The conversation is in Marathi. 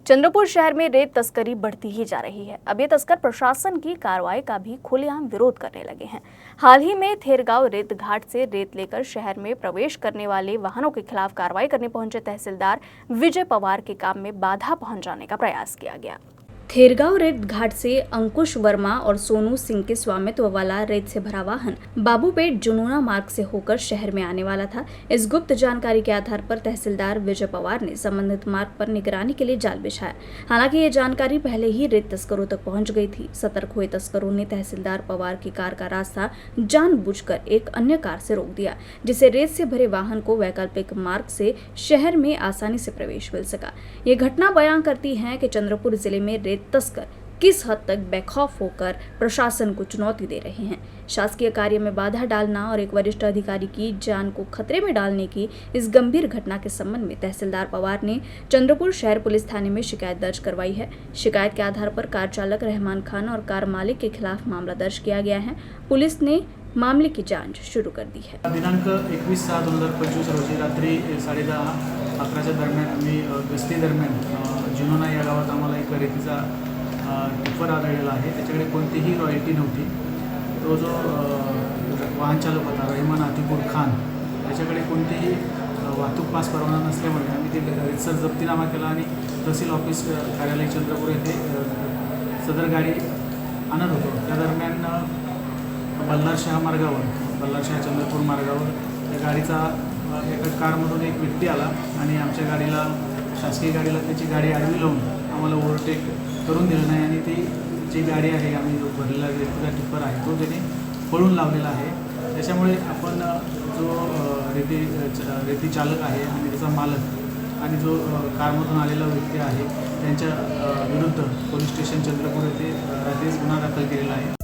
चंद्रपुर शहर में रेत तस्करी बढ़ती ही जा रही है। अब ये तस्कर प्रशासन की कार्रवाई का भी खुलेआम विरोध करने लगे हैं। हाल ही में थेरगांव रेत घाट से रेत लेकर शहर में प्रवेश करने वाले वाहनों के खिलाफ कार्रवाई करने पहुंचे तहसीलदार विजय पवार के काम में बाधा पहुंचाने का प्रयास किया गया। थेरगांव रेत घाट से अंकुश वर्मा और सोनू सिंह के स्वामित्व वाला रेत से भरा वाहन बाबूपेट जुनूना मार्ग से होकर शहर में आने वाला था। इस गुप्त जानकारी के आधार पर तहसीलदार विजय पवार ने संबंधित मार्ग पर निगरानी के लिए जाल बिछाया। हालांकि ये जानकारी पहले ही रेत तस्करों तक पहुंच गई थी। सतर्क हुए तस्करों ने तहसीलदार पवार की कार का रास्ता जानबूझकर एक अन्य कार से रोक दिया, जिससे रेत से भरे वाहन को वैकल्पिक मार्ग से शहर में आसानी से प्रवेश मिल सका। ये घटना बयां करती है कि चंद्रपुर जिले में रेत तस्कर किस हद तक बेखौफ होकर प्रशासन को चुनौती दे रहे हैं। शासकीय कार्य में बाधा डालना और एक वरिष्ठ अधिकारी की जान को खतरे में डालने की इस गंभीर घटना के संबंध में तहसीलदार पवार ने चंद्रपुर शहर पुलिस थाने में शिकायत दर्ज करवाई है। शिकायत के आधार पर कार चालक रहमान खान और कार मालिक के खिलाफ मामला दर्ज किया गया है। पुलिस ने मामले की जांच शुरू कर दी है। दिनांक 21/6/2025 रोजी रात्री 10:30-11 दरम्यान आम्ही गस्ती दरम्यान जुनोना या गावात आम्हाला एक रेतीचा टिप्पर आढळलेला आहे। त्याच्याकडे कोणतीही रॉयल्टी नव्हती। तो जो वाहन चालक होता रहमान आतिकुर खान, त्याच्याकडे कोणतीही वाहतूक पास परवाना नसल्यामुळे आम्ही ते रितसर जप्तीनामा केला आणि तहसील ऑफिस कार्यालय चंद्रपूर येथे सदर गाडी आणत होतो। त्या दरम्यान बल्लारशाह मार्गावर बल्लारशाह चंद्रपूर मार्गावर त्या गाडीचा एका कारमधून एक व्यक्ती आला आणि आमच्या गाडीला शासकीय गाडीला त्याची गाडी आडवी लावून आम्हाला ओव्हरटेक करून दिलं नाही आणि ती जी गाडी आहे आम्ही जो भरलेला रेतीचा टिप्पर आहे तो त्याने पळून लावलेला आहे। त्याच्यामुळे आपण जो रेती चालक आहे आणि त्याचा मालक आणि जो कारमधून आलेला व्यक्ती आहे त्यांच्या विरुद्ध पोलीस स्टेशन चंद्रपूर येथे रात्रीच गुन्हा दाखल केलेला आहे।